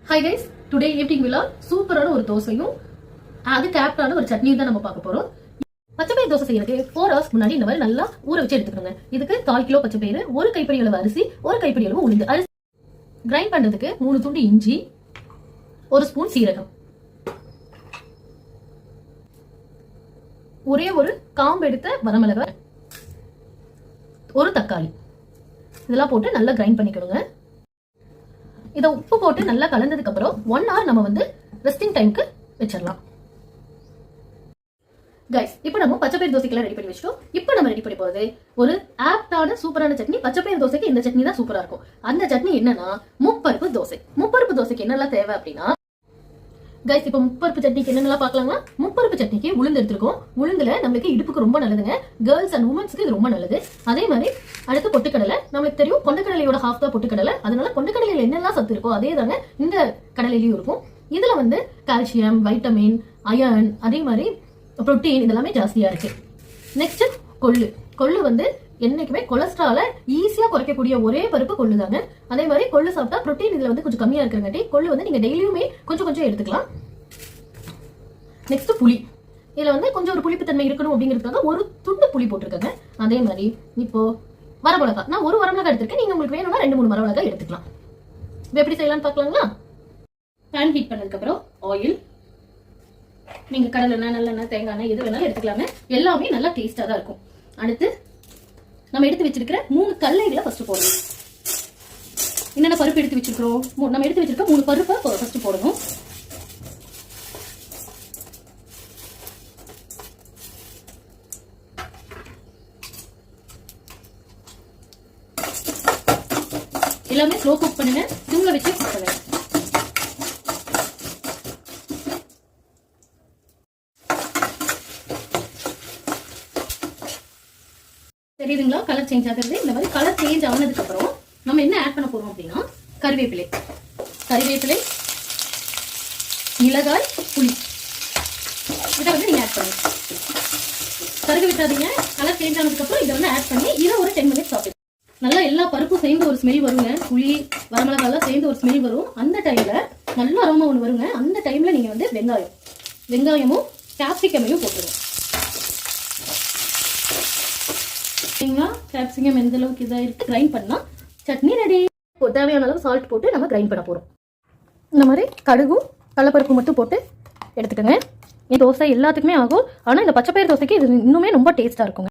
Hi guys, today evening vlog சூப்பரான ஒரு தோசையும் அதுக்கு ஆப்டான ஒரு சட்னியும் தான் நம்ம பார்க்க போறோம். பச்சைப்பயிறு தோசை செய்யறதுக்கு 4 hours முன்னாடி இந்த மாதிரி நல்லா ஊற வச்சு எடுத்துக்கோங்க. இதுக்கு 1/4 கிலோ பச்சைப்பயிறு, 1 கைப்பிடி அளவு அரிசி, 1 கைப்பிடி அளவு உளுந்து. அரிசி கிரைண்ட் பண்றதுக்கு 3 துண்டு இஞ்சி, 1 ஸ்பூன் சீரகம், ஒரே ஒரு காம்பு எடுத்த வரமிளகாய், ஒரு தக்காளி, இதெல்லாம் போட்டு நல்லா கிரைண்ட் பண்ணிக்கணுங்க. இதை உப்பு போட்டு நல்லா கலந்ததுக்கு அப்புறம் 1 hour நம்ம வந்து ரெஸ்டிங் டைமுக்கு வச்சிடலாம். கைஸ், இப்போ நம்ம பச்சைப்பயிறு தோசைக்கெல்லாம் ரெடி பண்ணி வச்சிட்டோம். இப்போ நம்ம ரெடி பண்ணி போறது ஒரு ஆப்டான சூப்பரான சட்னி. பச்சைப்பயிறு தோசைக்கு இந்த சட்னி தான் சூப்பரா இருக்கும். அந்த சட்னி என்னன்னா முப்பருப்பு தோசை. முப்பருப்பு தோசைக்கு என்னெல்லாம் தேவை அப்படின்னா, கைஸ் இப்போ முப்பருப்பு சட்னிக்கு என்னென்னலாம் பார்க்கலாங்களா? முப்பருப்பு சட்னிக்கு உளுந்து எடுத்துருக்கோம். உளுந்துல நம்மளுக்கு இடுப்புக்கு ரொம்ப நல்லதுங்க. கேர்ள்ஸ் அண்ட் உமன்ஸ்க்கு இது ரொம்ப நல்லது. அதே மாதிரி அடுத்து பொட்டுக்கடலை. நம்மளுக்கு தெரியும் கொண்டக்கடலையோட ஹாஃப் தான் பொட்டுக்கடலை. அதனால கொண்டக்கடலையில என்னெல்லாம் சத்து இருக்கோ அதே தாங்க இந்த கடலையிலயும் இருக்கும். இதுல வந்து கால்சியம், வைட்டமின், அயர்ன், அதே மாதிரி புரோட்டீன் இதெல்லாமே ஜாஸ்தியா இருக்கு. நெக்ஸ்ட் கொள்ளு. கொள்ளு வந்து என்னைக்குமே கொலஸ்ட்ரால ஈஸியா குறைக்கக்கூடிய ஒரே பருப்பு கொள்ளு தாங்க. அதே மாதிரி கொள்ளு சாப்பிட்டா புரோட்டீன் இதுல வந்து கொஞ்சம் கம்மியா இருக்கிறங்காட்டி கொள்ளு வந்து நீங்க டெய்லியுமே கொஞ்சம் கொஞ்சம் எடுத்துக்கலாம். நெக்ஸ்ட் புளி. இதுல வந்து கொஞ்சம் ஒரு புளிப்பு தன்மை இருக்கணும் அப்படிங்கிறதுக்காக ஒரு துண்டு புளி போட்டிருக்காங்க. அதே மாதிரி இப்போ வரமிளகா. நான் ஒரு வரமிளகா எடுத்திருக்கேன். நீங்க உங்களுக்கு வேணும்னா 2-3 வரமிளகா எடுத்துக்கலாம். இப்போ எப்படி செய்யலாம்னு பார்க்கலாங்களா? பேன் ஹீட் பண்ணதுக்கு அப்புறம் ஆயில். நீங்க கடலை எண்ணெய், நல்லெண்ணெய், தேங்காய் எண்ணெய் எது வேணாலும் எடுத்துக்கலாங்க. எல்லாமே நல்லா டேஸ்டா தான் இருக்கும். அடுத்து நம்ம எடுத்து வச்சிருக்கிற 3 கடலைகளை ஃபர்ஸ்ட் போடணும். என்னென்ன பருப்பு எடுத்து வச்சிருக்கிறோம்? நம்ம எடுத்து வச்சிருக்க 3 பருப்பை ஃபர்ஸ்ட் போடணும். எல்லாமே ஸ்லோ குக் பண்ணுங்க. சிம்ல வச்சு குக் பண்ணுங்க. தெரியுதுங்களா? கலர் சேஞ்ச் ஆகுறது. இந்த மாதிரி கலர் சேஞ்ச் ஆனதுக்கு அப்புறம் நம்ம என்ன ஆட் பண்ண போறோம் அப்படின்னா கறிவேப்பிலை, மிளகாய், புளி, இதை வந்து நீங்க ஆட் பண்ணுங்க. கருக விட்டாதீங்க. கலர் சேஞ்ச் ஆனதுக்கு அப்புறம் இதை வந்து ஆட் பண்ணி இதை ஒரு 10 minutes சாப்பிடுங்க. நல்லா எல்லா பருப்பும் சேர்ந்து ஒரு ஸ்மெல் வருங்க. புளி, வரமிளகாய் சேர்ந்து ஒரு ஸ்மெல் வரும். அந்த டைம்ல நல்ல அரோமா ஒன்று வருங்க. அந்த டைம்ல நீங்க வந்து வெங்காயமும் கேப்சிகமையும் போட்டுருங்க. கேப்சிகம் எந்த அளவுக்கு இதா இருக்கு கிரைண்ட் பண்ணா சட்னி ரெடி. தேவையான அளவு சால்ட் போட்டு நம்ம கிரைண்ட் பண்ண போறோம். இந்த மாதிரி கடுகும் கடலைப்பருப்பு மட்டும் போட்டு எடுத்துக்கோங்க. இந்த தோசை எல்லாத்துக்குமே ஆகும். ஆனா இந்த பச்சைப்பயிறு தோசைக்கு இது இன்னுமே ரொம்ப டேஸ்டா இருக்குங்க.